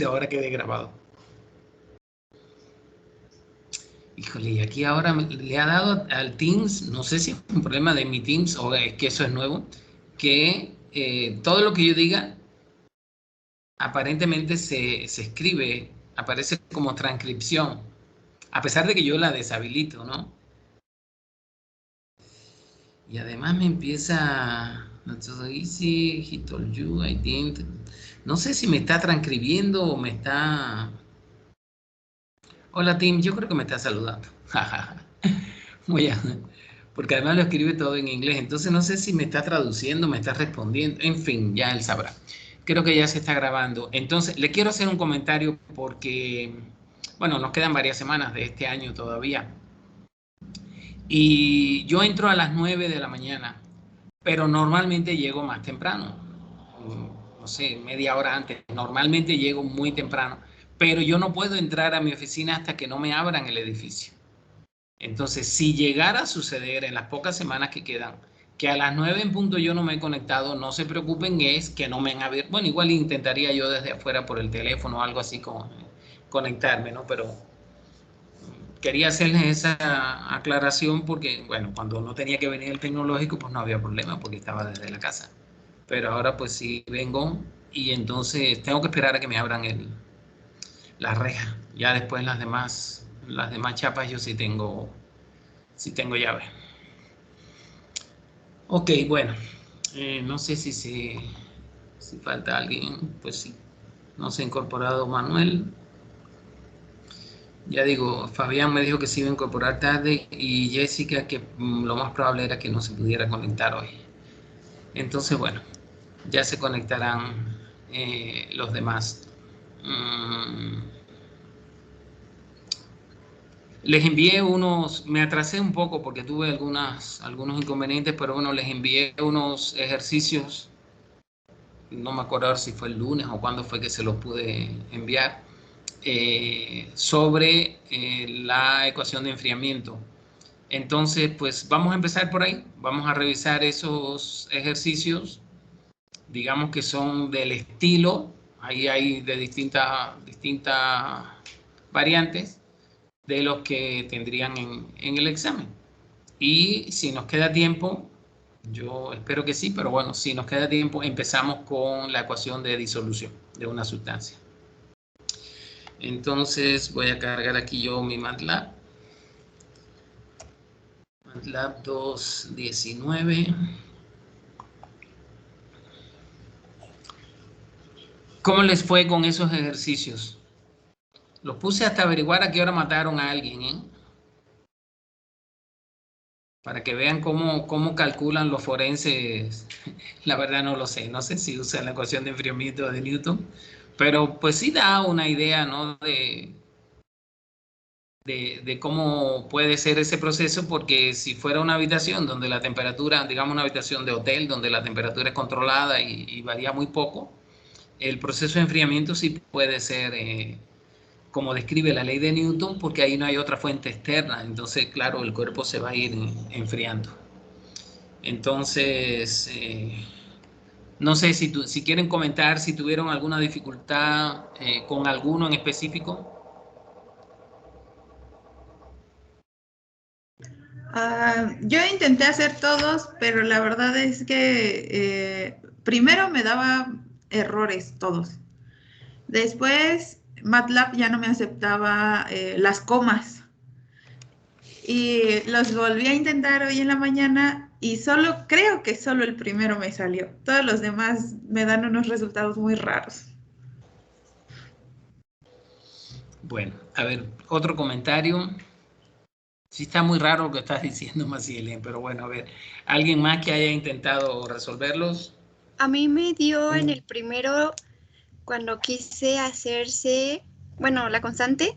ahora quede grabado. Híjole, y aquí ahora le ha dado al Teams, no sé si es un problema de mi Teams o es que eso es nuevo, que todo lo que yo diga aparentemente se escribe, aparece como transcripción, a pesar de que yo la deshabilito, ¿no? Y además me empieza, not so easy, he told you, I didn't. No sé si me está transcribiendo o me está... Hola Tim, yo creo que me está saludando. Voy a... Porque además lo escribe todo en inglés, entonces no sé si me está traduciendo, me está respondiendo, en fin, ya él sabrá. Creo que ya se está grabando. Entonces, le quiero hacer un comentario porque, bueno, nos quedan varias semanas de este año todavía. Y yo entro a las 9 de la mañana, pero normalmente llego más temprano, no sé, media hora antes. Normalmente llego muy temprano, pero yo no puedo entrar a mi oficina hasta que no me abran el edificio. Entonces, si llegara a suceder en las pocas semanas que quedan, que a las 9 en punto yo no me he conectado, no se preocupen, es que no me han abierto. Bueno, igual intentaría yo desde afuera por el teléfono o algo así con conectarme, ¿no? Pero quería hacerles esa aclaración porque, bueno, cuando no tenía que venir el tecnológico, pues no había problema porque estaba desde la casa. Pero ahora pues sí vengo y entonces tengo que esperar a que me abran la reja. Ya después las demás chapas yo sí tengo llave. Ok, bueno, no sé si falta alguien, pues sí. No se ha incorporado Manuel. Ya digo, Fabián me dijo que se iba a incorporar tarde y Jessica que lo más probable era que no se pudiera conectar hoy. Entonces, bueno, ya se conectarán los demás. Mm, les envié unos, me atrasé un poco porque tuve algunos inconvenientes, pero bueno, les envié unos ejercicios. No me acuerdo si fue el lunes o cuándo fue que se los pude enviar, sobre la ecuación de enfriamiento. Entonces, pues vamos a empezar por ahí. Vamos a revisar esos ejercicios, digamos que son del estilo, ahí hay de distintas variantes de los que tendrían en el examen. Y si nos queda tiempo, yo espero que sí, pero bueno, si nos queda tiempo, empezamos con la ecuación de disolución de una sustancia. Entonces voy a cargar aquí yo mi MATLAB. MATLAB 2.19. ¿Cómo les fue con esos ejercicios? Los puse hasta averiguar a qué hora mataron a alguien, ¿eh? Para que vean cómo calculan los forenses. La verdad no lo sé. No sé si usan la ecuación de enfriamiento de Newton, pero pues sí da una idea, ¿no? De cómo puede ser ese proceso, porque si fuera una habitación donde la temperatura, digamos una habitación de hotel, donde la temperatura es controlada y varía muy poco, el proceso de enfriamiento sí puede ser como describe la ley de Newton, porque ahí no hay otra fuente externa, entonces claro, el cuerpo se va a ir enfriando. Entonces, no sé si quieren comentar si tuvieron alguna dificultad con alguno en específico. Yo intenté hacer todos, pero la verdad es que primero me daba errores todos. Después MATLAB ya no me aceptaba las comas y los volví a intentar hoy en la mañana y solo creo que solo el primero me salió. Todos los demás me dan unos resultados muy raros. Bueno, a ver, otro comentario. Sí está muy raro lo que estás diciendo, Macielen, pero bueno, a ver, ¿alguien más que haya intentado resolverlos? A mí me dio en el primero, cuando quise hacerse, bueno, la constante,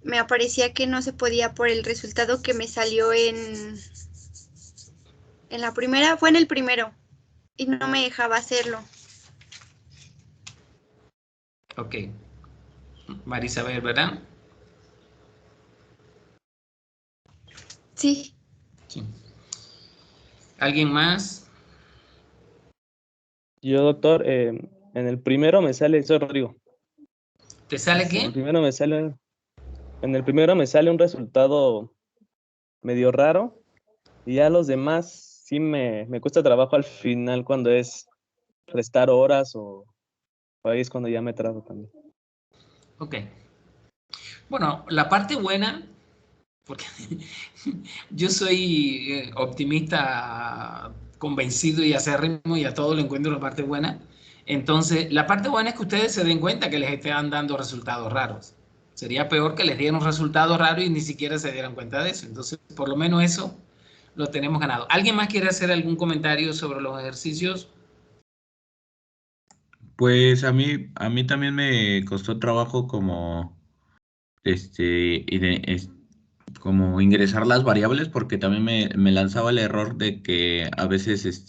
me aparecía que no se podía por el resultado que me salió en la primera, fue en el primero, y no me dejaba hacerlo. Ok. Marisabel, ¿verdad? Sí. Sí. ¿Alguien más? Yo, doctor, en el primero me sale, soy Rodrigo. ¿Te sale En qué? en el primero me sale un resultado medio raro y ya los demás sí me cuesta trabajo al final cuando es restar horas o ahí es cuando ya me trabo también. Ok. Bueno, la parte buena, porque yo soy optimista convencido y acérrimo y a todo le encuentro la parte buena. Entonces, la parte buena es que ustedes se den cuenta que les están dando resultados raros. Sería peor que les dieran un resultado raro y ni siquiera se dieran cuenta de eso. Entonces, por lo menos eso lo tenemos ganado. ¿Alguien más quiere hacer algún comentario sobre los ejercicios? Pues a mí también me costó trabajo como, como ingresar las variables porque también me lanzaba el error de que a veces,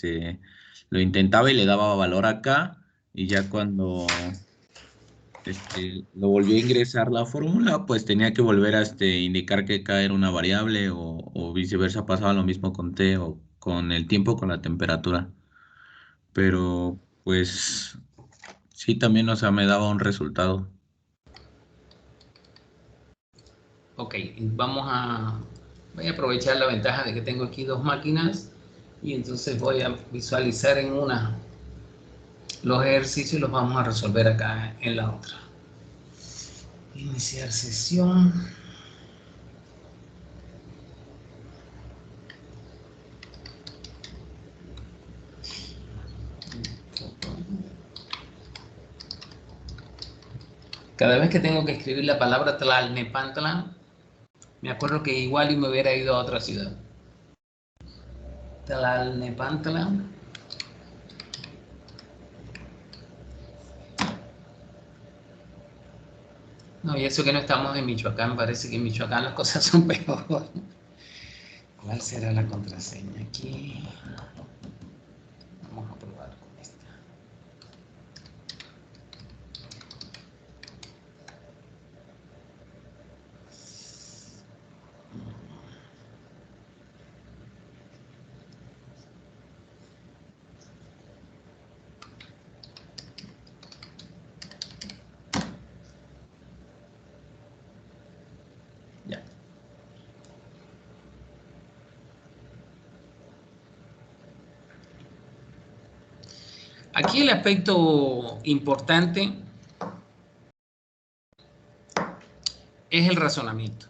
lo intentaba y le daba valor acá y ya cuando, lo volví a ingresar la fórmula, pues tenía que volver a, indicar que K era una variable o viceversa, pasaba lo mismo con T o con el tiempo, con la temperatura. Pero, pues, sí, también, o sea, me daba un resultado. Ok, voy a aprovechar la ventaja de que tengo aquí dos máquinas y entonces voy a visualizar en una los ejercicios y los vamos a resolver acá en la otra. Iniciar sesión. Cada vez que tengo que escribir la palabra Tlalnepantla, me acuerdo que igual y me hubiera ido a otra ciudad. Tlalnepantla. No, y eso que no estamos en Michoacán, parece que en Michoacán las cosas son peor. ¿Cuál será la contraseña aquí? Vamos a probar con esta. Ya. Aquí el aspecto importante es el razonamiento.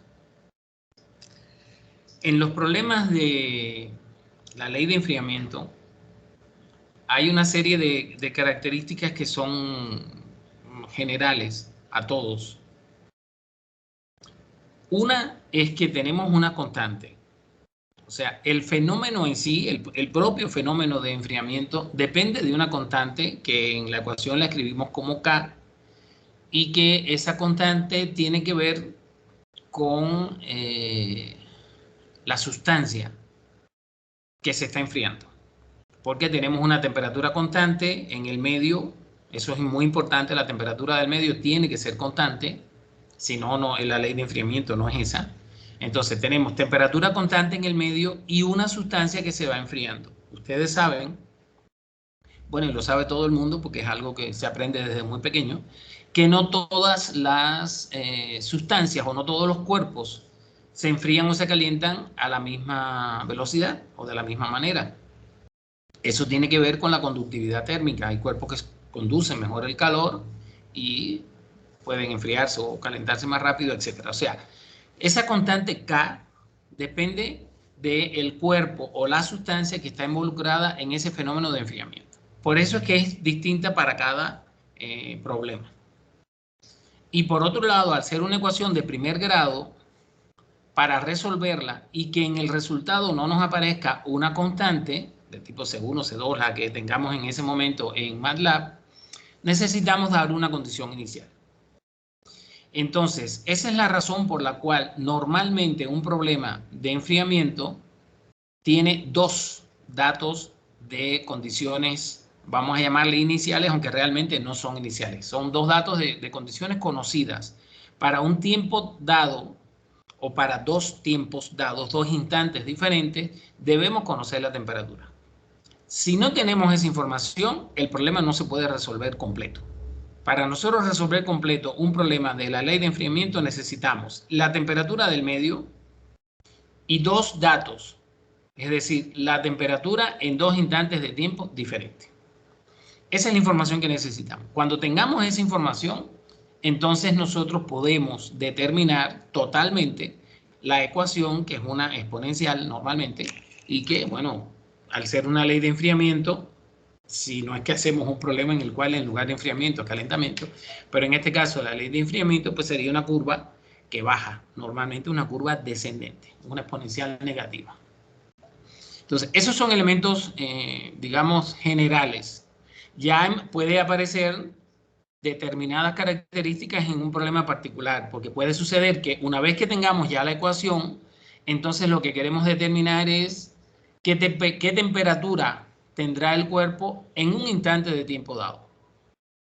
En los problemas de la ley de enfriamiento hay una serie de características que son generales a todos. Una es que tenemos una constante. O sea, el fenómeno en sí, el propio fenómeno de enfriamiento, depende de una constante que en la ecuación la escribimos como K y que esa constante tiene que ver con la sustancia que se está enfriando. Porque tenemos una temperatura constante en el medio, eso es muy importante, la temperatura del medio tiene que ser constante, si no, la ley de enfriamiento no es esa. Entonces tenemos temperatura constante en el medio y una sustancia que se va enfriando. Ustedes saben, bueno, y lo sabe todo el mundo porque es algo que se aprende desde muy pequeño, que no todas las sustancias o no todos los cuerpos se enfrían o se calientan a la misma velocidad o de la misma manera. Eso tiene que ver con la conductividad térmica. Hay cuerpos que conducen mejor el calor y pueden enfriarse o calentarse más rápido, etc. O sea, esa constante K depende del cuerpo o la sustancia que está involucrada en ese fenómeno de enfriamiento. Por eso es que es distinta para cada problema. Y por otro lado, al ser una ecuación de primer grado, para resolverla y que en el resultado no nos aparezca una constante de tipo C1, C2, la que tengamos en ese momento en MATLAB, necesitamos dar una condición inicial. Entonces, esa es la razón por la cual normalmente un problema de enfriamiento tiene dos datos de condiciones, vamos a llamarle iniciales, aunque realmente no son iniciales. Son dos datos de condiciones conocidas para un tiempo dado o para dos tiempos dados, dos instantes diferentes, debemos conocer la temperatura. Si no tenemos esa información, el problema no se puede resolver completo. Para nosotros resolver completo un problema de la ley de enfriamiento necesitamos la temperatura del medio y dos datos, es decir, la temperatura en dos instantes de tiempo diferentes. Esa es la información que necesitamos. Cuando tengamos esa información, entonces nosotros podemos determinar totalmente la ecuación, que es una exponencial normalmente, y que, bueno, al ser una ley de enfriamiento, si no es que hacemos un problema en el cual en lugar de enfriamiento es calentamiento, pero en este caso la ley de enfriamiento pues sería una curva que baja, normalmente una curva descendente, una exponencial negativa. Entonces, esos son elementos, digamos, generales. Ya puede aparecer determinadas características en un problema particular, porque puede suceder que una vez que tengamos ya la ecuación, entonces lo que queremos determinar es qué temperatura tendrá el cuerpo en un instante de tiempo dado.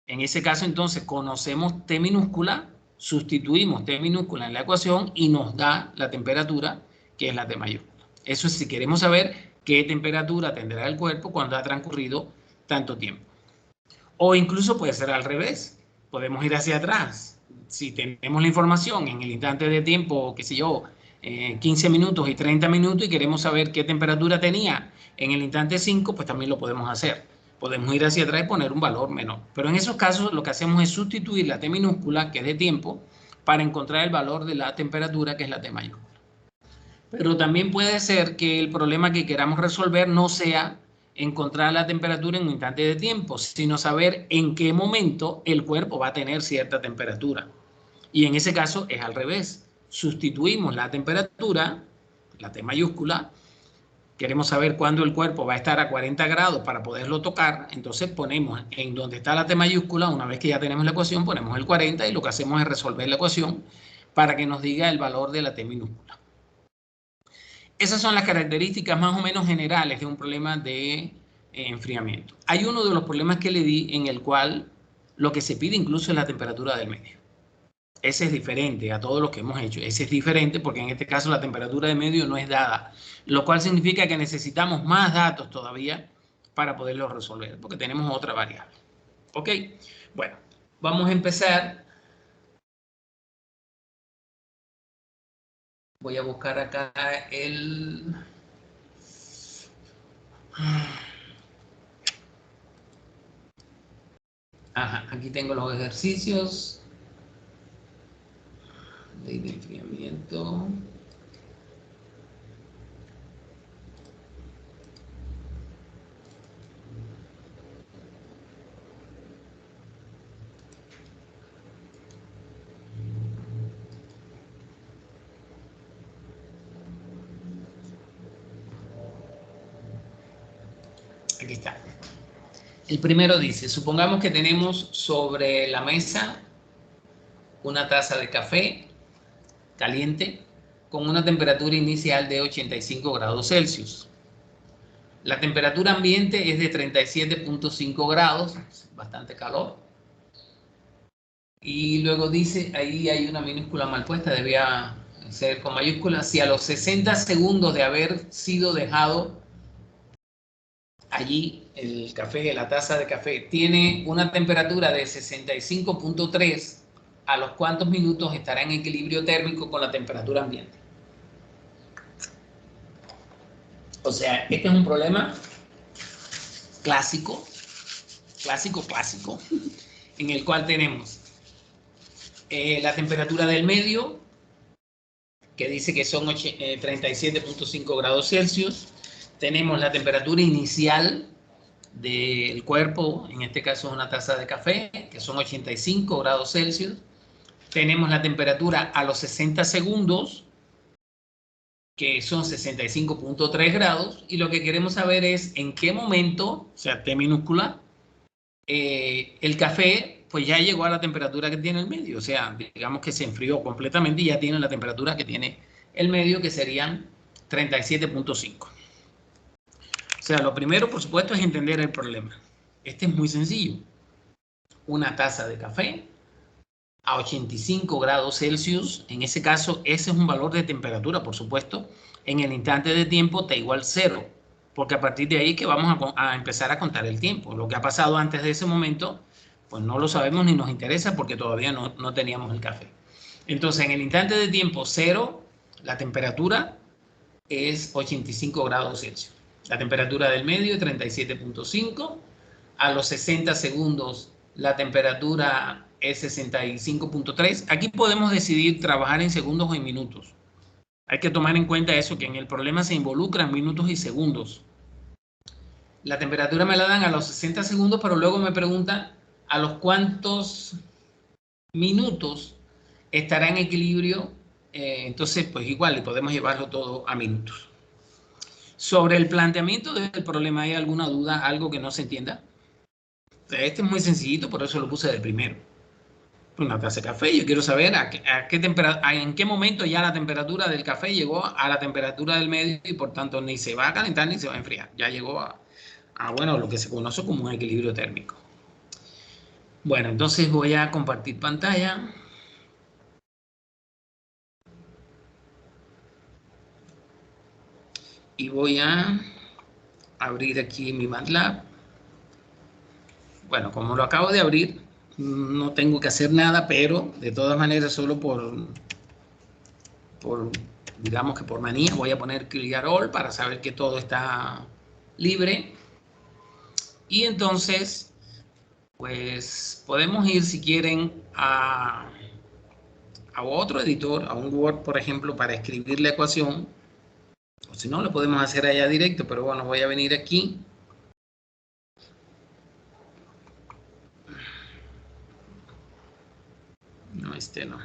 En ese caso, entonces, conocemos T minúscula, sustituimos T minúscula en la ecuación y nos da la temperatura, que es la T mayúscula. Eso es si queremos saber qué temperatura tendrá el cuerpo cuando ha transcurrido tanto tiempo. O incluso puede ser al revés. Podemos ir hacia atrás. Si tenemos la información en el instante de tiempo, qué sé yo, 15 minutos y 30 minutos y queremos saber qué temperatura tenía en el instante 5, pues también lo podemos hacer. Podemos ir hacia atrás y poner un valor menor. Pero en esos casos lo que hacemos es sustituir la T minúscula, que es de tiempo, para encontrar el valor de la temperatura, que es la T mayúscula. Pero también puede ser que el problema que queramos resolver no sea encontrar la temperatura en un instante de tiempo, sino saber en qué momento el cuerpo va a tener cierta temperatura. Y en ese caso es al revés. Sustituimos la temperatura, la T mayúscula, queremos saber cuándo el cuerpo va a estar a 40 grados para poderlo tocar, entonces ponemos en donde está la T mayúscula, una vez que ya tenemos la ecuación, ponemos el 40 y lo que hacemos es resolver la ecuación para que nos diga el valor de la T minúscula. Esas son las características más o menos generales de un problema de enfriamiento. Hay uno de los problemas que le di en el cual lo que se pide incluso es la temperatura del medio. Ese es diferente a todos los que hemos hecho. Ese es diferente porque en este caso la temperatura del medio no es dada, lo cual significa que necesitamos más datos todavía para poderlo resolver, porque tenemos otra variable. ¿Ok? Bueno, vamos a empezar. Voy a buscar acá el... Ajá, aquí tengo los ejercicios. Ley de enfriamiento. Aquí está. El primero dice, supongamos que tenemos sobre la mesa una taza de café caliente con una temperatura inicial de 85 grados Celsius. La temperatura ambiente es de 37.5 grados, bastante calor. Y luego dice, ahí hay una minúscula mal puesta, debía ser con mayúscula, si a los 60 segundos de haber sido dejado allí el café, la taza de café, tiene una temperatura de 65.3, ¿a los cuántos minutos estará en equilibrio térmico con la temperatura ambiente? O sea, este es un problema clásico, en el cual tenemos la temperatura del medio, que dice que son 37.5 grados Celsius. Tenemos la temperatura inicial del cuerpo, en este caso es una taza de café, que son 85 grados Celsius. Tenemos la temperatura a los 60 segundos, que son 65.3 grados. Y lo que queremos saber es en qué momento, o sea, T minúscula, el café pues ya llegó a la temperatura que tiene el medio. O sea, digamos que se enfrió completamente y ya tiene la temperatura que tiene el medio, que serían 37.5. O sea, lo primero, por supuesto, es entender el problema. Este es muy sencillo. Una taza de café a 85 grados Celsius. En ese caso, ese es un valor de temperatura, por supuesto. En el instante de tiempo, T igual 0. Porque a partir de ahí que vamos a empezar a contar el tiempo. Lo que ha pasado antes de ese momento Pues no lo sabemos ni nos interesa porque todavía no teníamos el café. Entonces, en el instante de tiempo 0, la temperatura es 85 grados Celsius. La temperatura del medio es 37.5. A los 60 segundos, la temperatura es 65.3. Aquí podemos decidir trabajar en segundos o en minutos. Hay que tomar en cuenta eso, que en el problema se involucran minutos y segundos. La temperatura me la dan a los 60 segundos, pero luego me preguntan a los cuántos minutos estará en equilibrio. Entonces, pues igual, le podemos llevarlo todo a minutos. Sobre el planteamiento del problema, ¿hay alguna duda, algo que no se entienda? Este es muy sencillito, por eso lo puse de primero. Una taza de café, yo quiero saber en qué momento ya la temperatura del café llegó a la temperatura del medio y por tanto ni se va a calentar ni se va a enfriar. Ya llegó a bueno, lo que se conoce como un equilibrio térmico. Bueno, entonces voy a compartir pantalla. Y voy a abrir aquí mi MATLAB. Bueno, como lo acabo de abrir, no tengo que hacer nada, pero de todas maneras, solo digamos que por manía, voy a poner Clear All para saber que todo está libre. Y entonces, pues podemos ir, si quieren, a otro editor, a un Word, por ejemplo, para escribir la ecuación. O si no, lo podemos hacer allá directo, pero bueno, voy a venir aquí. No, este no.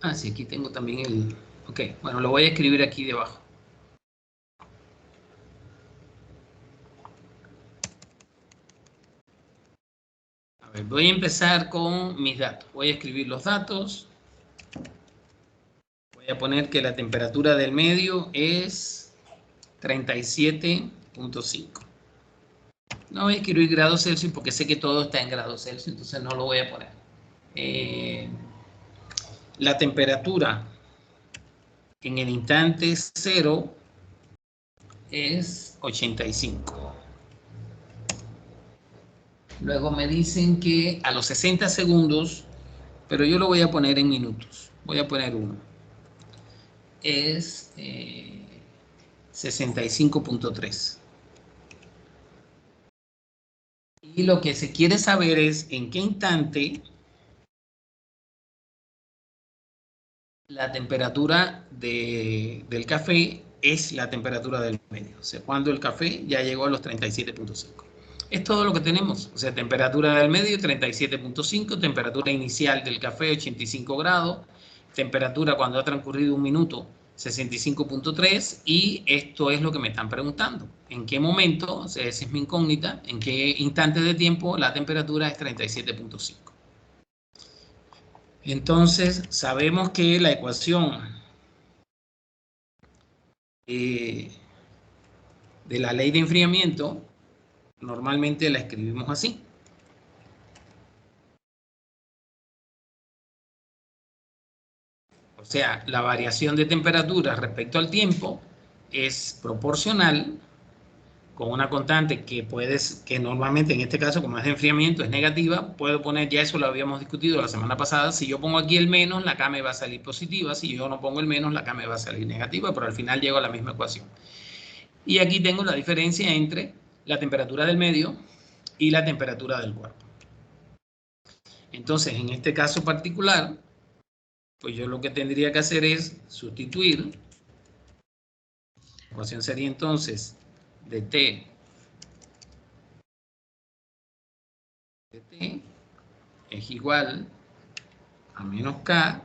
Ah, sí, aquí tengo también el... Ok, bueno, lo voy a escribir aquí debajo. A ver, voy a empezar con mis datos. Voy a escribir los datos. Voy a poner que la temperatura del medio es 37.5. No voy a escribir grados Celsius porque sé que todo está en grados Celsius, entonces no lo voy a poner. La temperatura en el instante 0 es 85. Luego me dicen que a los 60 segundos, pero yo lo voy a poner en minutos. Voy a poner 1. Es 65.3. Y lo que se quiere saber es en qué instante la temperatura del café es la temperatura del medio. O sea, cuando el café ya llegó a los 37.5. Es todo lo que tenemos. O sea, temperatura del medio 37.5, temperatura inicial del café 85 grados, temperatura cuando ha transcurrido un minuto 65.3 y esto es lo que me están preguntando. ¿En qué momento, o sea, esa es mi incógnita, en qué instante de tiempo la temperatura es 37.5? Entonces, sabemos que la ecuación de la ley de enfriamiento normalmente la escribimos así. O sea, la variación de temperatura respecto al tiempo es proporcional con una constante que normalmente en este caso, como es de enfriamiento, es negativa. Puedo poner, ya eso lo habíamos discutido la semana pasada, si yo pongo aquí el menos, la K me va a salir positiva, si yo no pongo el menos, la K me va a salir negativa, pero al final llego a la misma ecuación. Y aquí tengo la diferencia entre la temperatura del medio y la temperatura del cuerpo. Entonces, en este caso particular, pues yo lo que tendría que hacer es sustituir. La ecuación sería entonces de T es igual a menos K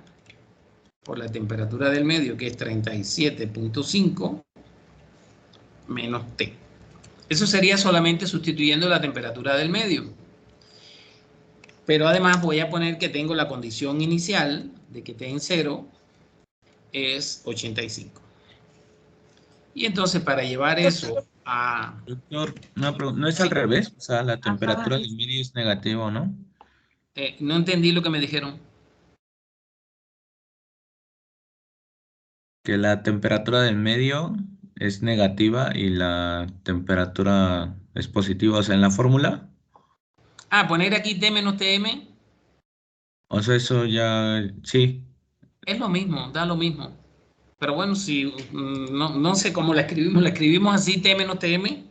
por la temperatura del medio, que es 37.5, menos T. Eso sería solamente sustituyendo la temperatura del medio. Pero además voy a poner que tengo la condición inicial de que T en 0 es 85. Y entonces para llevar eso a... Doctor, no es al revés, o sea, la temperatura del medio es negativo, ¿no? no entendí lo que me dijeron. Que la temperatura del medio es negativa y la temperatura es positiva, o sea, en la fórmula. Ah, poner aquí T menos TM O sea, eso ya, sí. es lo mismo, da lo mismo. Pero bueno, si no sé cómo la escribimos así, T menos TM.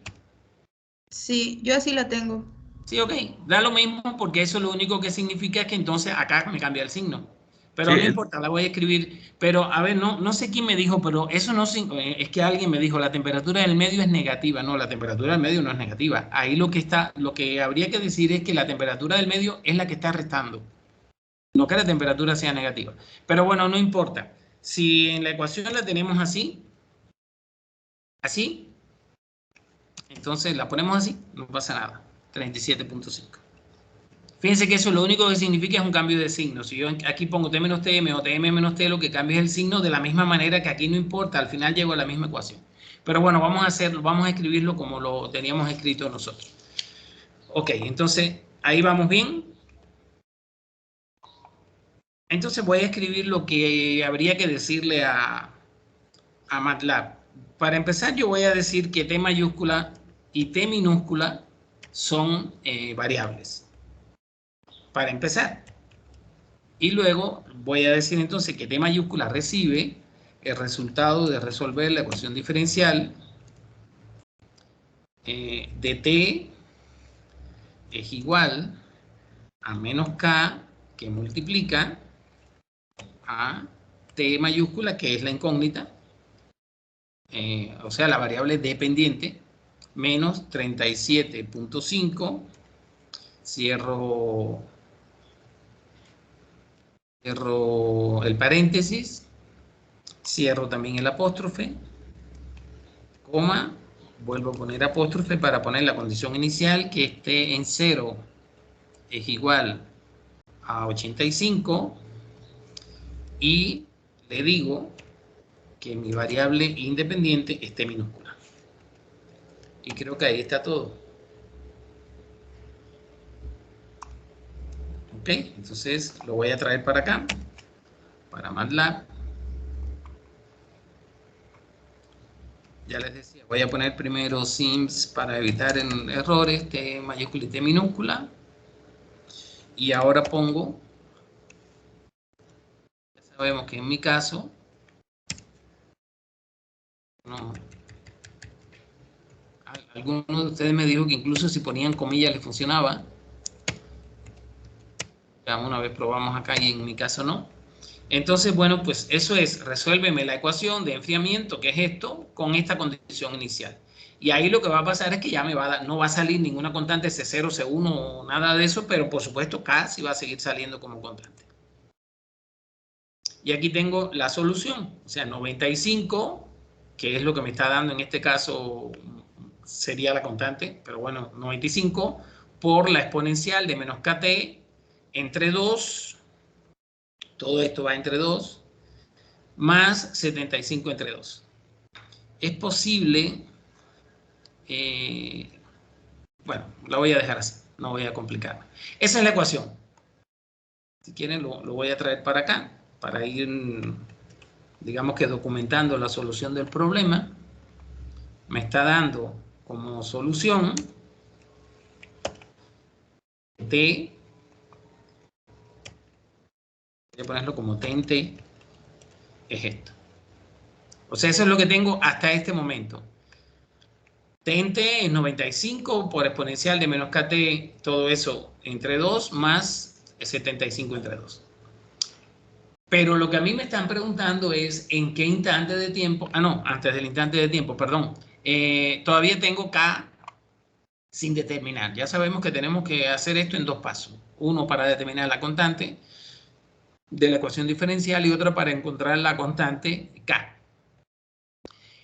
Sí, yo así la tengo. Sí, ok, da lo mismo porque eso lo único que significa es que entonces acá me cambia el signo. Sí, Pero no importa, la voy a escribir. Pero a ver, no sé quién me dijo, pero eso no es que alguien me dijo, la temperatura del medio es negativa. No, la temperatura del medio no es negativa. Ahí lo que habría que decir es que la temperatura del medio es la que está restando, no que la temperatura sea negativa. Pero bueno, no importa. Si en la ecuación la tenemos así, así, entonces la ponemos así, no pasa nada. 37.5. Fíjense que eso lo único que significa es un cambio de signo. Si yo aquí pongo T menos TM o TM menos T, lo que cambia es el signo de la misma manera que aquí no importa, al final llego a la misma ecuación. Pero bueno, vamos a escribirlo como lo teníamos escrito nosotros. Ok, entonces ahí vamos bien. Entonces voy a escribir lo que habría que decirle a MATLAB. Para empezar, yo voy a decir que T mayúscula y T minúscula son variables. Para empezar. Y luego voy a decir entonces que T mayúscula recibe el resultado de resolver la ecuación diferencial de T es igual a menos K que multiplica a T mayúscula, que es la incógnita, o sea, la variable dependiente, menos 37.5, cierro el paréntesis, cierro también el apóstrofe, coma, vuelvo a poner apóstrofe para poner la condición inicial, que esté en 0 es igual a 85, y le digo que mi variable independiente esté minúscula. Y creo que ahí está todo. Ok, entonces lo voy a traer para acá, para MATLAB. Ya les decía, voy a poner primero sims para evitar errores, T mayúscula y T minúscula. Y ahora pongo, ya sabemos que en mi caso, no, alguno de ustedes me dijo que incluso si ponían comillas les funcionaba. Ya una vez probamos acá y en mi caso no. Entonces, bueno, pues eso es, resuélveme la ecuación de enfriamiento, que es esto, con esta condición inicial. Y ahí lo que va a pasar es que ya no va a salir ninguna constante C0, C1, nada de eso, pero por supuesto K sí va a seguir saliendo como constante. Y aquí tengo la solución, o sea, 95, que es lo que me está dando en este caso, sería la constante, pero bueno, 95 por la exponencial de menos kt entre 2, todo esto va entre 2, más 75 entre 2. Es posible, bueno, la voy a dejar así, no voy a complicarme. Esa es la ecuación. Si quieren lo voy a traer para acá, para ir, digamos que documentando la solución del problema. Me está dando como solución T, voy a ponerlo como T en T, es esto. O sea, eso es lo que tengo hasta este momento. T en T es 95 por exponencial de menos kt, todo eso entre 2 más 75 entre 2. Pero lo que a mí me están preguntando es en qué instante de tiempo, antes del instante de tiempo, perdón, todavía tengo K sin determinar. Ya sabemos que tenemos que hacer esto en dos pasos. Uno para determinar la constante de la ecuación diferencial y otra para encontrar la constante K.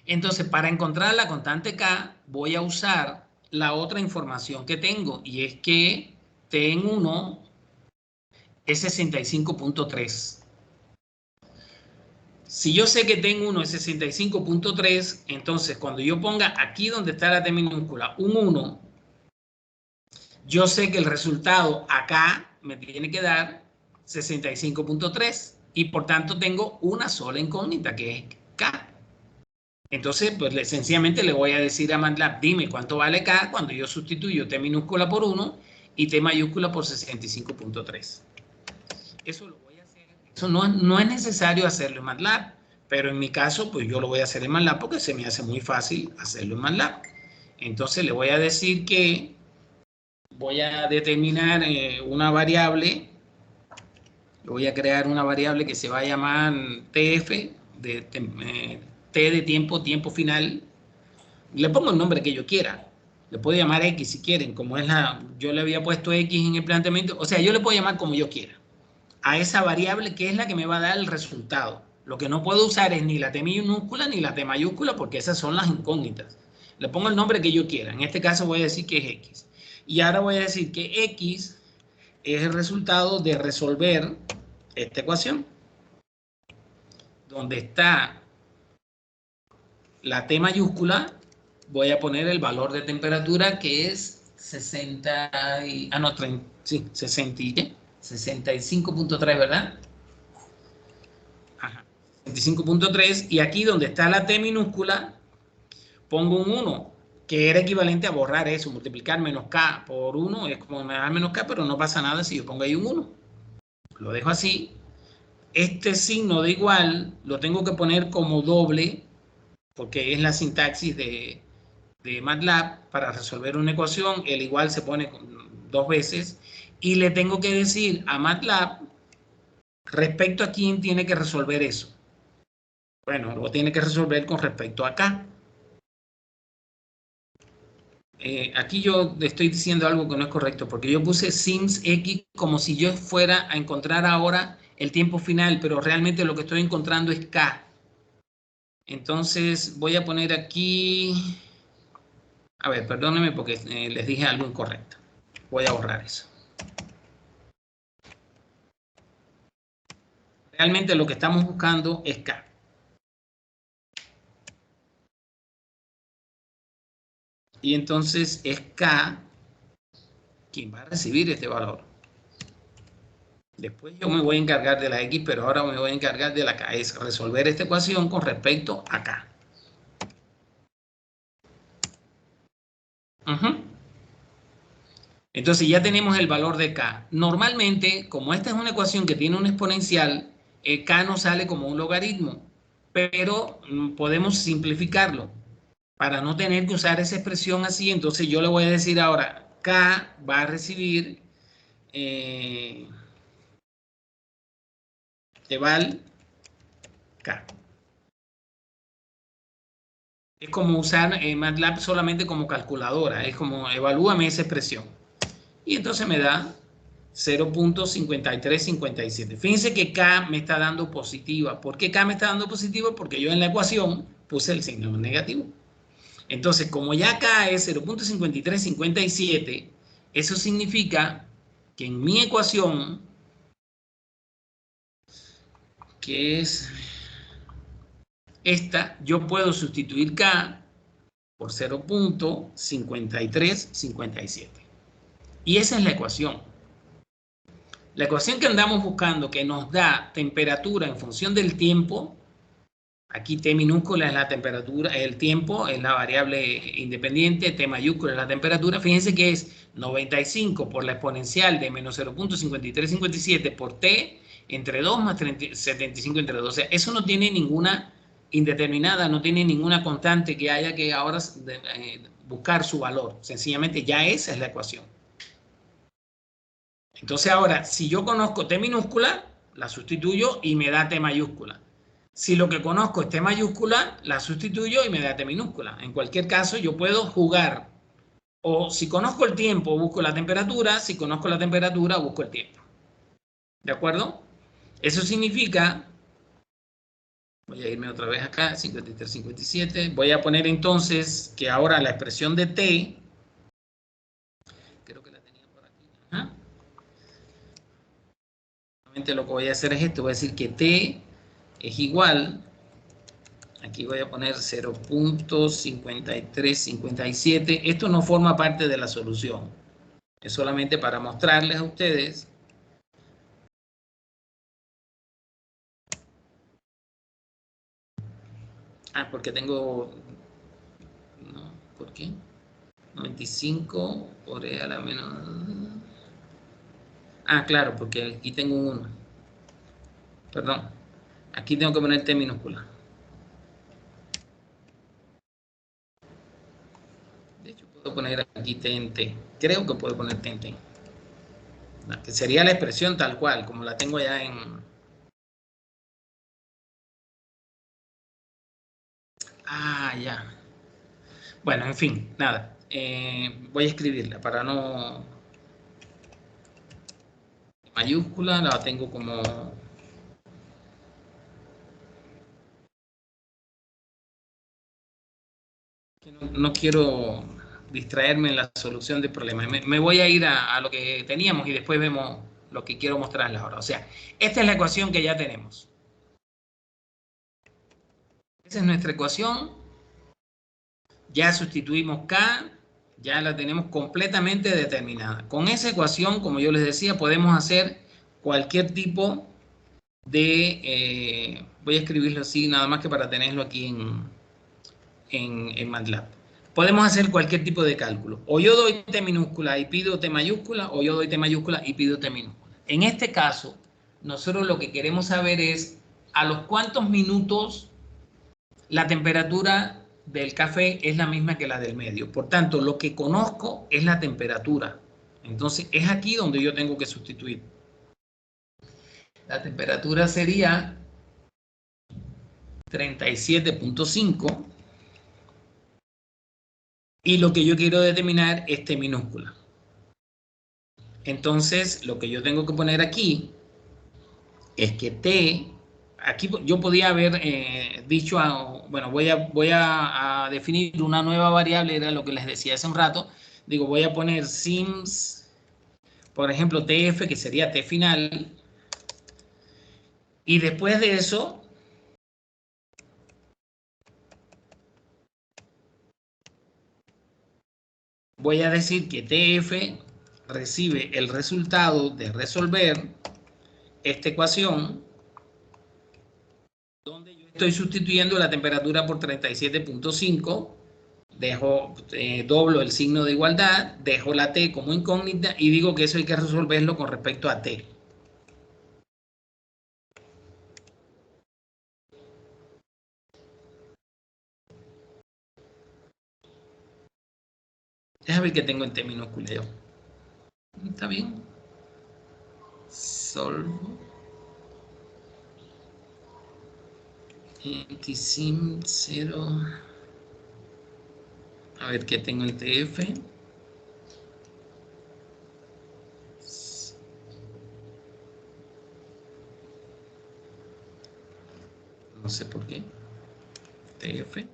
Entonces, para encontrar la constante K, voy a usar la otra información que tengo, y es que T en 1 es 65.3. Si yo sé que T en 1 es 65.3, entonces cuando yo ponga aquí donde está la T minúscula un 1, yo sé que el resultado acá me tiene que dar 65.3 y por tanto tengo una sola incógnita, que es K. Entonces, pues sencillamente le voy a decir a MATLAB, dime cuánto vale K cuando yo sustituyo T minúscula por 1 y T mayúscula por 65.3. Eso lo voy a hacer. Eso no es necesario hacerlo en MATLAB, pero en mi caso, pues yo lo voy a hacer en MATLAB porque se me hace muy fácil hacerlo en MATLAB. Entonces le voy a decir que voy a determinar una variable, voy a crear una variable que se va a llamar TF, T de tiempo final. Le pongo el nombre que yo quiera. Le puedo llamar X si quieren, como es yo le había puesto X en el planteamiento. O sea, yo le puedo llamar como yo quiera a esa variable que es la que me va a dar el resultado. Lo que no puedo usar es ni la T minúscula ni la T mayúscula porque esas son las incógnitas. Le pongo el nombre que yo quiera. En este caso voy a decir que es X. Y ahora voy a decir que X es el resultado de resolver esta ecuación. Donde está la T mayúscula, voy a poner el valor de temperatura que es 65.3, ¿verdad? Ajá, 65.3, y aquí donde está la T minúscula, pongo un 1, que era equivalente a borrar eso, multiplicar menos K por 1, es como me da menos K, pero no pasa nada si yo pongo ahí un 1. Lo dejo así. Este signo de igual lo tengo que poner como doble, porque es la sintaxis de MATLAB para resolver una ecuación. El igual se pone 2 veces y le tengo que decir a MATLAB respecto a quién tiene que resolver eso. Bueno, lo tiene que resolver con respecto a acá. Aquí yo estoy diciendo algo que no es correcto, porque yo puse sims x como si yo fuera a encontrar ahora el tiempo final, pero realmente lo que estoy encontrando es K. Entonces voy a poner aquí... A ver, perdónenme porque les dije algo incorrecto. Voy a borrar eso. Realmente lo que estamos buscando es K. Y entonces es K quien va a recibir este valor. Después yo me voy a encargar de la X, pero ahora me voy a encargar de la K. Es resolver esta ecuación con respecto a K. Entonces ya tenemos el valor de K. Normalmente, como esta es una ecuación que tiene un exponencial, K nos sale como un logaritmo, pero podemos simplificarlo para no tener que usar esa expresión así. Entonces yo le voy a decir ahora, K va a recibir eval K. Es como usar MATLAB solamente como calculadora, es como evalúame esa expresión. Y entonces me da 0.5357. Fíjense que K me está dando positiva. ¿Por qué K me está dando positiva? Porque yo en la ecuación puse el signo negativo. Entonces, como ya K es 0.5357, eso significa que en mi ecuación, que es esta, yo puedo sustituir K por 0.5357. Y esa es la ecuación. La ecuación que andamos buscando, que nos da temperatura en función del tiempo, aquí T minúscula es la temperatura, el tiempo es la variable independiente, T mayúscula es la temperatura. Fíjense que es 95 por la exponencial de menos 0.5357 por T entre 2 más 75 entre 2. O sea, eso no tiene ninguna indeterminada, no tiene ninguna constante que haya que ahora buscar su valor. Sencillamente ya esa es la ecuación. Entonces ahora, si yo conozco T minúscula, la sustituyo y me da T mayúscula. Si lo que conozco es T mayúscula, la sustituyo y me da T minúscula. En cualquier caso, yo puedo jugar. O si conozco el tiempo, busco la temperatura. Si conozco la temperatura, busco el tiempo. ¿De acuerdo? Eso significa... Voy a irme otra vez acá, 53, 57. Voy a poner entonces que ahora la expresión de T... Creo que la tenía por aquí. Ajá. Lo que voy a hacer es esto, voy a decir que T es igual, aquí voy a poner 0.5357, esto no forma parte de la solución, es solamente para mostrarles a ustedes Ah, porque tengo... No, ¿por qué? 95 por E a la menos... Ah, claro, porque aquí tengo un 1. Perdón. Aquí tengo que poner T minúscula. De hecho, puedo poner aquí T en T. Creo que puedo poner T en T. Que sería la expresión tal cual, como la tengo ya en... Ah, ya. Bueno, en fin, nada. Voy a escribirla para no... Mayúscula, la tengo como... No quiero distraerme en la solución del problema. Me voy a ir a lo que teníamos y después vemos lo que quiero mostrarles ahora. O sea, esta es la ecuación que ya tenemos. Esa es nuestra ecuación. Ya sustituimos K, ya la tenemos completamente determinada. Con esa ecuación, como yo les decía, podemos hacer cualquier tipo de... voy a escribirlo así, nada más que para tenerlo aquí en MATLAB. Podemos hacer cualquier tipo de cálculo. O yo doy T minúscula y pido T mayúscula, o yo doy T mayúscula y pido T minúscula. En este caso, nosotros lo que queremos saber es a los cuántos minutos la temperatura del café es la misma que la del medio. Por tanto, lo que conozco es la temperatura. Entonces, es aquí donde yo tengo que sustituir. La temperatura sería 37.5 y lo que yo quiero determinar es T minúscula. Entonces, lo que yo tengo que poner aquí es que T, aquí yo podía haber dicho, bueno, voy a definir una nueva variable, era lo que les decía hace un rato. Digo, voy a poner sims, por ejemplo, TF, que sería T final. Y después de eso, voy a decir que TF recibe el resultado de resolver esta ecuación, donde yo estoy sustituyendo la temperatura por 37.5, dejo, doblo el signo de igualdad, dejo la T como incógnita y digo que eso hay que resolverlo con respecto a T. Déjame ver qué tengo en T minúscula yo. ¿Está bien? Solvo. Xsim 0. A ver qué tengo en TF. No sé por qué. TF.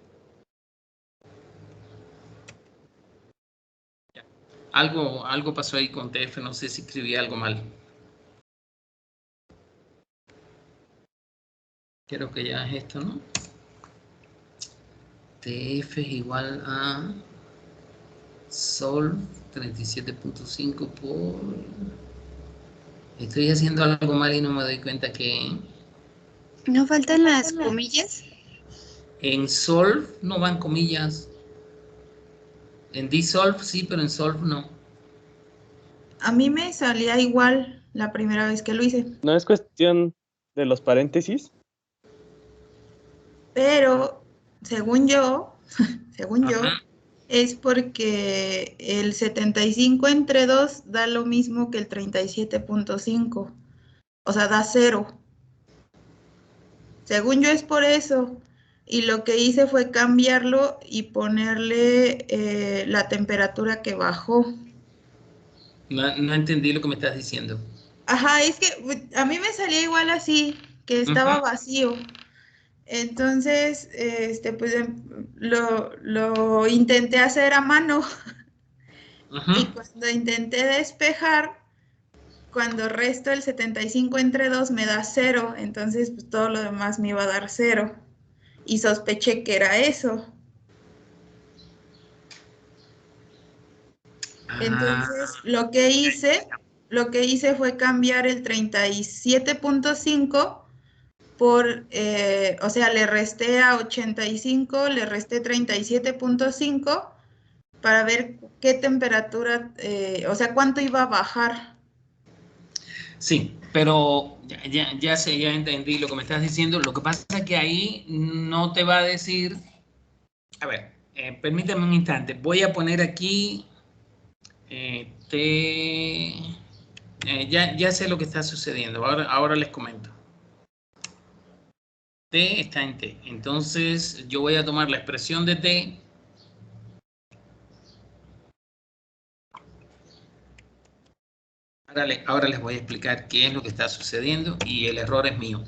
Ya. Algo pasó ahí con TF. No sé si escribí algo mal. Creo que ya es esto, ¿no? TF es igual a Sol 37.5 por... Estoy haciendo algo mal y no me doy cuenta que... ¿No faltan las comillas? En Solve no van comillas. En Dissolve sí, pero en Solve no. A mí me salía igual la primera vez que lo hice, ¿No es cuestión de los paréntesis? pero según yo, según yo, Ajá. es porque el 75 entre 2 da lo mismo que el 37.5, o sea, da 0. Según yo es por eso. Y lo que hice fue cambiarlo y ponerle la temperatura que bajó. No entendí lo que me estás diciendo. Ajá, es que a mí me salía igual así, que estaba vacío. Entonces, pues lo intenté hacer a mano y cuando intenté despejar, cuando resto el 75 entre 2 me da 0, entonces pues todo lo demás me iba a dar 0 y sospeché que era eso. Entonces, lo que hice fue cambiar el 37.5 o sea, le resté a 85, le resté 37.5 para ver qué temperatura, o sea, cuánto iba a bajar. Sí, pero ya sé, ya entendí lo que me estás diciendo. Lo que pasa es que ahí no te va a decir... A ver, permítame un instante. Voy a poner aquí ya sé lo que está sucediendo. Ahora les comento. T está en T. Entonces, yo voy a tomar la expresión de T. Ahora les voy a explicar qué es lo que está sucediendo y el error es mío.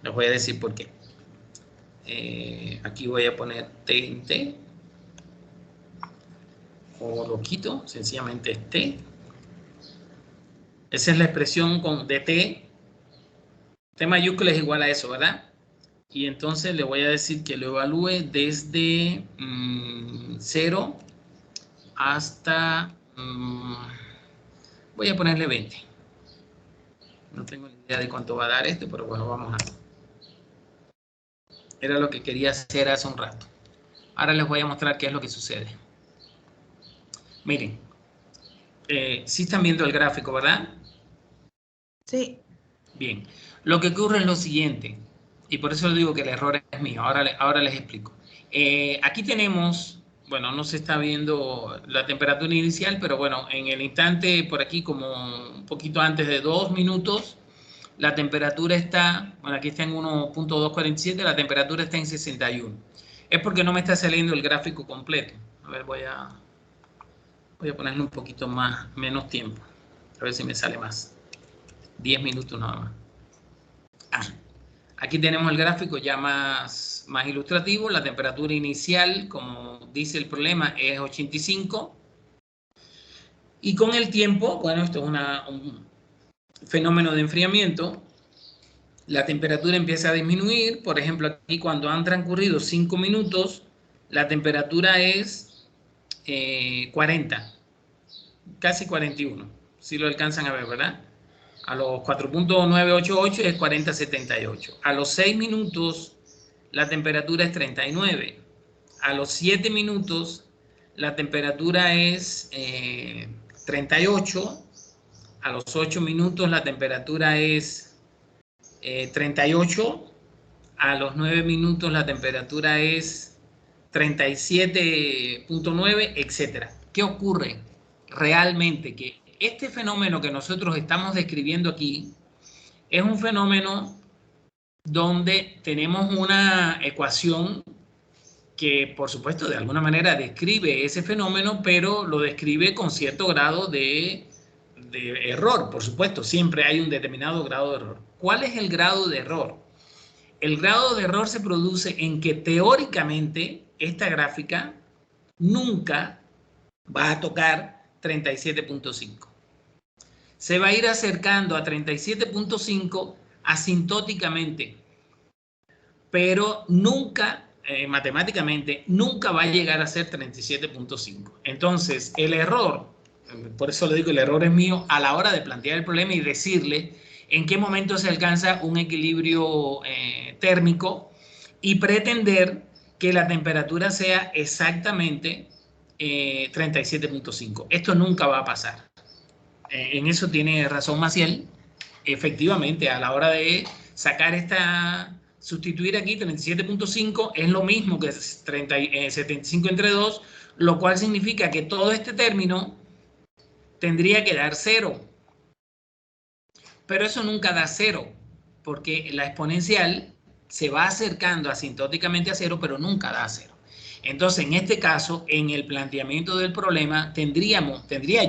Les voy a decir por qué. Aquí voy a poner T en T. O lo quito, sencillamente es T. Esa es la expresión de T. T mayúscula es igual a eso, ¿verdad? Y entonces le voy a decir que lo evalúe desde 0 hasta... voy a ponerle 20. No tengo ni idea de cuánto va a dar esto, pero bueno, vamos a... Era lo que quería hacer hace un rato. Ahora les voy a mostrar qué es lo que sucede. Miren, sí están viendo el gráfico, ¿verdad? Sí. Bien, lo que ocurre es lo siguiente, y por eso les digo que el error es mío. Ahora les explico. Aquí tenemos, bueno, no se está viendo la temperatura inicial, pero bueno, en el instante por aquí, como un poquito antes de 2 minutos, la temperatura está, bueno, aquí está en 1.247, la temperatura está en 61. Es porque no me está saliendo el gráfico completo. A ver, voy a ponerle un poquito menos tiempo. A ver si me sale más. 10 minutos nada más. Aquí tenemos el gráfico ya más ilustrativo. La temperatura inicial, como dice el problema, es 85. Y con el tiempo, bueno, esto es un fenómeno de enfriamiento, la temperatura empieza a disminuir. Por ejemplo, aquí cuando han transcurrido 5 minutos, la temperatura es 40, casi 41. Si lo alcanzan a ver, ¿verdad? A los 4.988 es 40.78. A los 6 minutos la temperatura es 39. A los 7 minutos la temperatura es 38. A los 8 minutos la temperatura es 38. A los 9 minutos la temperatura es 37.9, etc. ¿Qué ocurre? Realmente que este fenómeno que nosotros estamos describiendo aquí es un fenómeno donde tenemos una ecuación que, por supuesto, de alguna manera describe ese fenómeno, pero lo describe con cierto grado de error. Por supuesto, siempre hay un determinado grado de error. ¿Cuál es el grado de error? El grado de error se produce en que teóricamente esta gráfica nunca va a tocar 37.5. Se va a ir acercando a 37.5 asintóticamente, pero nunca, matemáticamente, nunca va a llegar a ser 37.5. Entonces, el error, por eso le digo, el error es mío a la hora de plantear el problema y decirle en qué momento se alcanza un equilibrio térmico y pretender que la temperatura sea exactamente 37.5. Esto nunca va a pasar. En eso tiene razón Maciel. Efectivamente, a la hora de sacar sustituir aquí 37.5 es lo mismo que 75 entre 2, lo cual significa que todo este término tendría que dar 0. Pero eso nunca da 0, porque la exponencial se va acercando asintóticamente a 0, pero nunca da 0. Entonces, en este caso, en el planteamiento del problema, tendría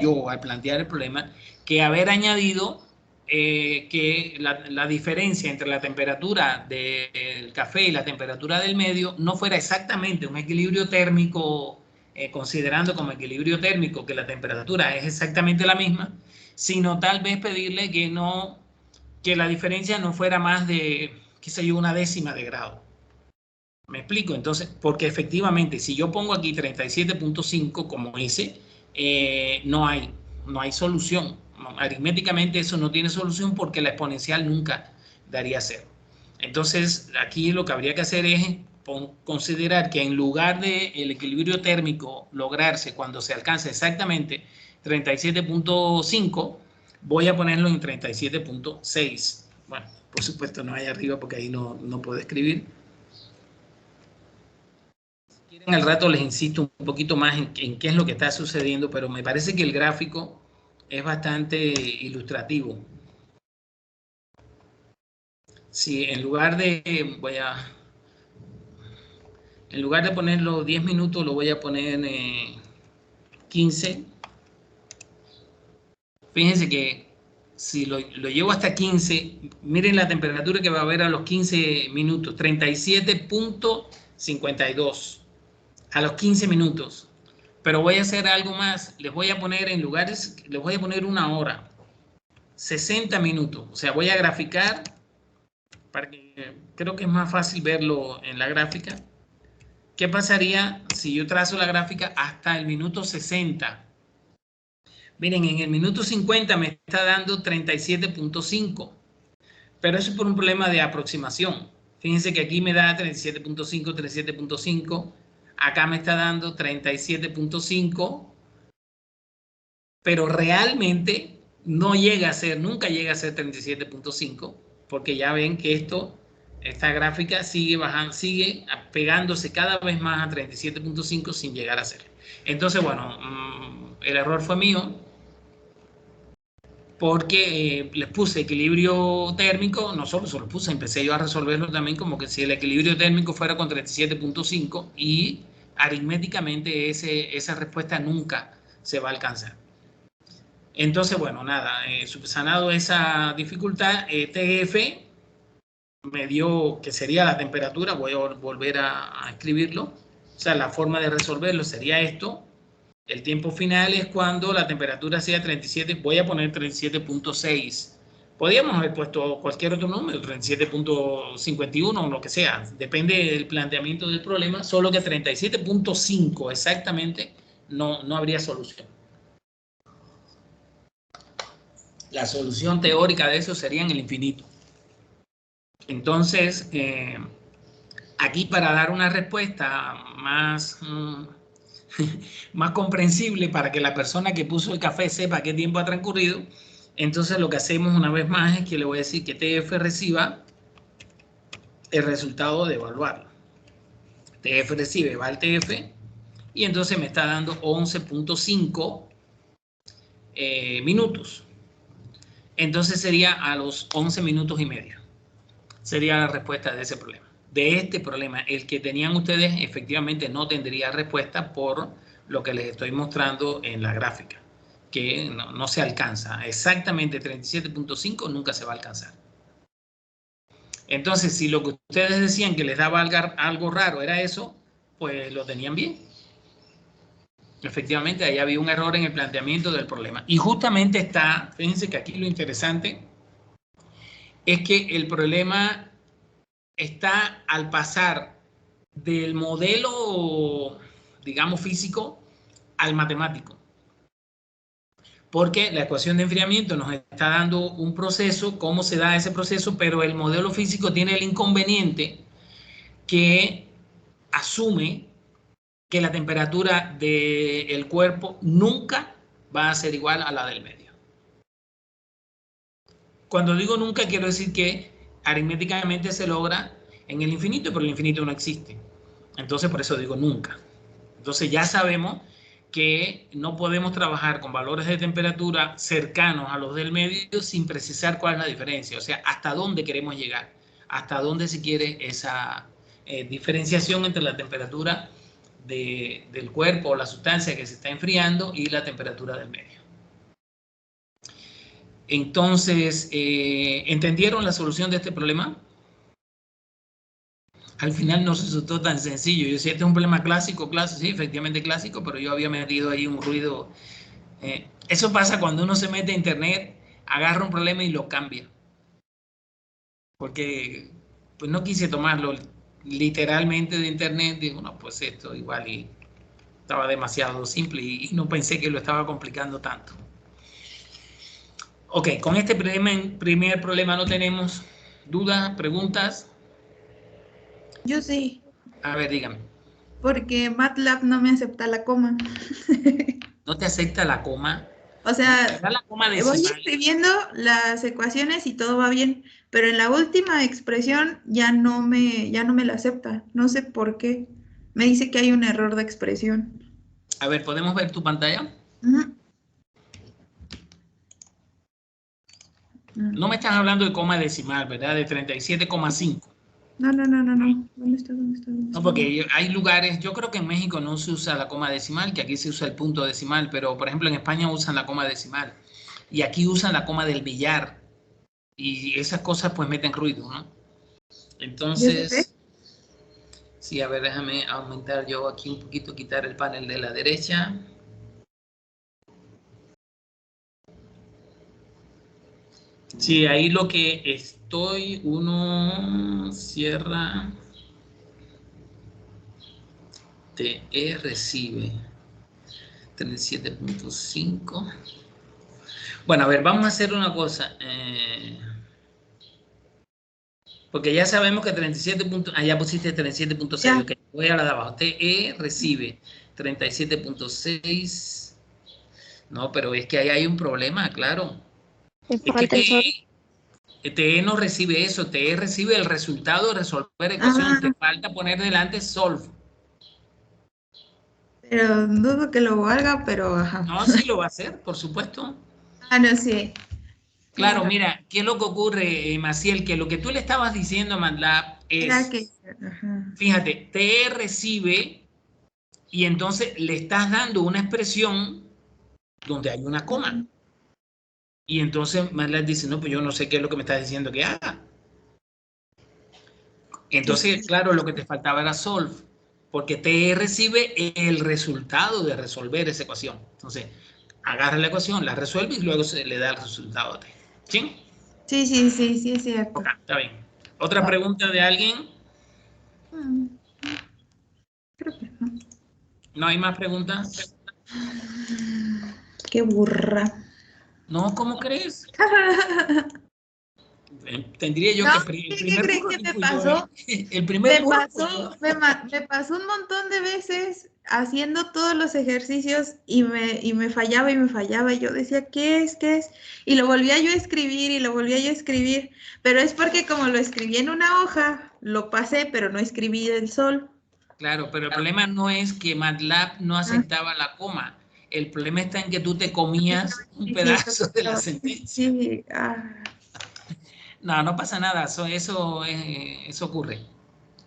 yo, al plantear el problema, que haber añadido que la diferencia entre la temperatura del café y la temperatura del medio no fuera exactamente un equilibrio térmico, considerando como equilibrio térmico que la temperatura es exactamente la misma, sino tal vez pedirle que la diferencia no fuera más de, qué sé yo, 1/10 de grado. ¿Me explico? Entonces, porque efectivamente, si yo pongo aquí 37.5 como hice, no hay solución. Aritméticamente eso no tiene solución porque la exponencial nunca daría 0. Entonces, aquí lo que habría que hacer es considerar que en lugar del equilibrio térmico lograrse cuando se alcanza exactamente 37.5, voy a ponerlo en 37.6. Bueno, por supuesto no hay arriba porque ahí no puedo escribir. Si quieren al rato les insisto un poquito más en qué es lo que está sucediendo, pero me parece que el gráfico es bastante ilustrativo. Si en lugar de, en lugar de ponerlo 10 minutos, lo voy a poner 15. Fíjense que si lo llevo hasta 15, miren la temperatura que va a haber a los 15 minutos, 37.52 a los 15 minutos. Pero voy a hacer algo más, les voy a poner en lugares, les voy a poner una hora, 60 minutos. O sea, voy a graficar, para que creo que es más fácil verlo en la gráfica. ¿Qué pasaría si yo trazo la gráfica hasta el minuto 60? Miren, en el minuto 50 me está dando 37.5, pero eso es por un problema de aproximación. Fíjense que aquí me da 37.5, 37.5, acá me está dando 37.5, pero realmente no llega a ser, nunca llega a ser 37.5, porque ya ven que esta gráfica sigue bajando, sigue pegándose cada vez más a 37.5 sin llegar a ser. Entonces, bueno, el error fue mío, porque les puse equilibrio térmico, no solo se lo puse, empecé yo a resolverlo también como que si el equilibrio térmico fuera con 37.5 y aritméticamente esa respuesta nunca se va a alcanzar. Entonces, bueno, nada, subsanado esa dificultad, TF me dio que sería la temperatura, voy a volver a escribirlo, o sea, la forma de resolverlo sería esto. El tiempo final es cuando la temperatura sea 37, voy a poner 37.6. Podríamos haber puesto cualquier otro número, 37.51 o lo que sea, depende del planteamiento del problema, solo que 37.5 exactamente no habría solución. La solución teórica de eso sería en el infinito. Entonces, aquí para dar una respuesta más comprensible para que la persona que puso el café sepa qué tiempo ha transcurrido, entonces lo que hacemos una vez más es que le voy a decir que TF reciba el resultado de evaluarlo. TF recibe, va al TF, y entonces me está dando 11.5 minutos. Entonces sería a los 11 minutos y medio. Sería la respuesta de ese problema. De este problema, el que tenían ustedes efectivamente no tendría respuesta por lo que les estoy mostrando en la gráfica, que no se alcanza. Exactamente 37.5 nunca se va a alcanzar. Entonces, si lo que ustedes decían que les daba algo raro era eso, pues lo tenían bien. Efectivamente, ahí había un error en el planteamiento del problema. Y justamente está, fíjense que aquí lo interesante es que el problema está al pasar del modelo, digamos, físico al matemático. Porque la ecuación de enfriamiento nos está dando un proceso, cómo se da ese proceso, pero el modelo físico tiene el inconveniente que asume que la temperatura del cuerpo nunca va a ser igual a la del medio. Cuando digo nunca, quiero decir que aritméticamente se logra en el infinito, pero el infinito no existe. Entonces, por eso digo nunca. Entonces, ya sabemos que no podemos trabajar con valores de temperatura cercanos a los del medio sin precisar cuál es la diferencia. O sea, hasta dónde queremos llegar, hasta dónde se quiere esa diferenciación entre la temperatura del cuerpo o la sustancia que se está enfriando y la temperatura del medio. Entonces, ¿entendieron la solución de este problema? Al final no resultó tan sencillo. Yo decía, este es un problema clásico, sí, efectivamente clásico, pero yo había metido ahí un ruido. Eso pasa cuando uno se mete a internet, agarra un problema y lo cambia. Porque pues no quise tomarlo literalmente de internet, digo, no, pues esto igual y estaba demasiado simple y no pensé que lo estaba complicando tanto. Ok, con este primer problema no tenemos ¿Dudas? ¿Preguntas? Yo sí, A ver, dígame. porque MATLAB no me acepta la coma. ¿No te acepta la coma? O sea, ¿Da la coma voy decimal? escribiendo las ecuaciones y todo va bien, pero en la última expresión ya no me la acepta. No sé por qué. Me dice que hay un error de expresión. A ver, ¿podemos ver tu pantalla? Ujú. No me estás hablando de coma decimal, ¿verdad? De 37,5. No, no, no, no, no. ¿Dónde está? ¿Dónde está? ¿Dónde No, está? porque hay lugares, yo creo que en México no se usa la coma decimal, que aquí se usa el punto decimal, pero por ejemplo en España usan la coma decimal y aquí usan la coma del billar y esas cosas pues meten ruido, ¿no? ¿Ya se ve? Entonces, sí, a ver, déjame aumentar yo aquí un poquito, quitar el panel de la derecha. Sí, ahí lo que estoy, uno cierra, TE recibe 37,5. Bueno, a ver, vamos a hacer una cosa. Porque ya sabemos que 37 puntos, ya pusiste 37,6, Ya. ok, voy a la de abajo. TE recibe 37,6. No, pero es que ahí hay un problema, claro. Me Es que falta el sol. TE no recibe eso, TE recibe el resultado de resolver ecuación. Te Ah, falta poner delante solve. pero dudo que lo haga, pero ajá. No, sí lo va a hacer, por supuesto. Ah, no, sí. Tienes Claro, razón. mira, ¿qué es lo que ocurre, Maciel? Que lo que tú le estabas diciendo a MATLAB Era es, que, ajá. fíjate, TE recibe y entonces le estás dando una expresión donde hay una coma. Y entonces MATLAB dice, no, pues yo no sé qué es lo que me estás diciendo que haga. Sí, sí, Entonces, sí. claro, lo que te faltaba era solve, porque TE recibe el resultado de resolver esa ecuación. Entonces, agarra la ecuación, la resuelve y luego se le da el resultado a T. ¿Sí? Sí, sí, sí, sí, es Ok, cierto. está bien. ¿Otra Va. pregunta de alguien? Mm, creo que no. ¿No hay más preguntas? Qué burra. No, ¿cómo crees? Tendría yo No, que... El ¿qué primer creen burro que aquí me fui yo, ¿eh? pasó? El primer Me burro fui yo. pasó, me pasó un montón de veces haciendo todos los ejercicios y me fallaba y me fallaba. Y yo decía, ¿qué es? ¿Qué es? Y lo volvía yo a escribir y lo volvía yo a escribir. Pero es porque como lo escribí en una hoja, lo pasé, pero no escribí del sol. Claro, pero el problema no es que MATLAB no Ah, aceptaba la coma. El problema está en que tú te comías un sí, sí, eso pedazo de la pasaba. sentencia. Sí, No, no pasa nada, eso ocurre.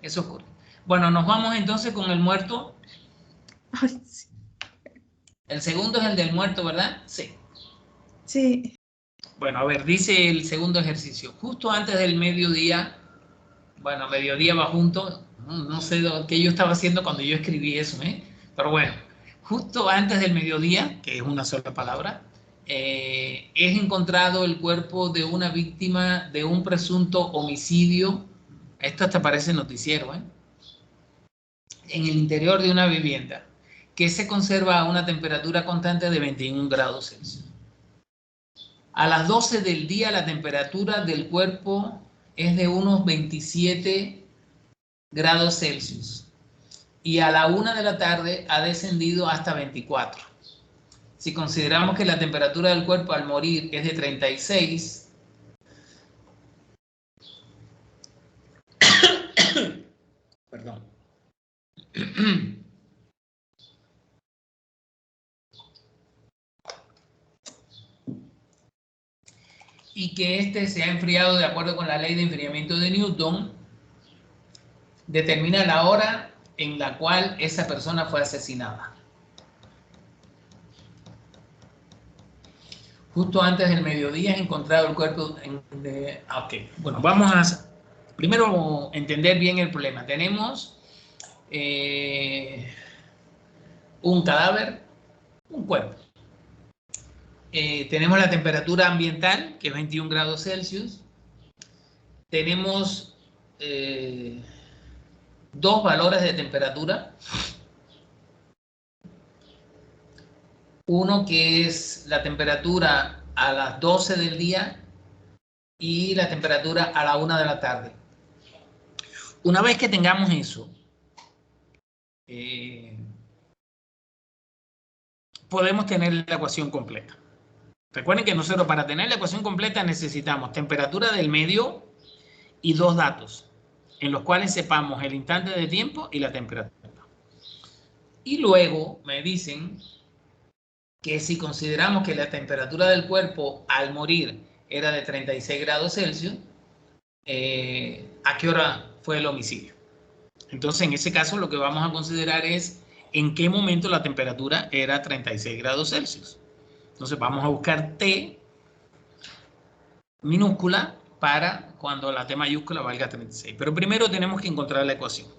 Eso ocurre. Bueno, nos vamos entonces con el muerto. ay, sí. El segundo es el del muerto, ¿verdad? Sí. Sí. Bueno, a ver, dice el segundo ejercicio. Justo antes del mediodía, bueno, mediodía va junto, no sé qué yo estaba haciendo cuando yo escribí eso, ¿eh? Pero bueno, justo antes del mediodía, que es una sola palabra, es encontrado el cuerpo de una víctima de un presunto homicidio. Esto hasta parece noticiero, ¿eh? En el interior de una vivienda que se conserva a una temperatura constante de 21 grados Celsius. A las 12 del día la temperatura del cuerpo es de unos 27 grados Celsius y a la 1 de la tarde ha descendido hasta 24. Si consideramos que la temperatura del cuerpo al morir es de 36, perdón, y que este se ha enfriado de acuerdo con la ley de enfriamiento de Newton, determina la hora en la cual esa persona fue asesinada. Justo antes del mediodía es encontrado el cuerpo de... Ok, bueno, vamos a primero entender bien el problema. Tenemos un cadáver, un cuerpo. Tenemos la temperatura ambiental, que es 21 grados Celsius. Tenemos dos valores de temperatura. Uno que es la temperatura a las 12 del día y la temperatura a la 1 de la tarde. Una vez que tengamos eso, podemos tener la ecuación completa. Recuerden que nosotros para tener la ecuación completa necesitamos temperatura del medio y 2 datos, en los cuales sepamos el instante de tiempo y la temperatura. Y luego me dicen que si consideramos que la temperatura del cuerpo al morir era de 36 grados Celsius, ¿a qué hora fue el homicidio? Entonces, en ese caso, lo que vamos a considerar es en qué momento la temperatura era 36 grados Celsius. Entonces, vamos a buscar T minúscula para cuando la T mayúscula valga 36. Pero primero tenemos que encontrar la ecuación.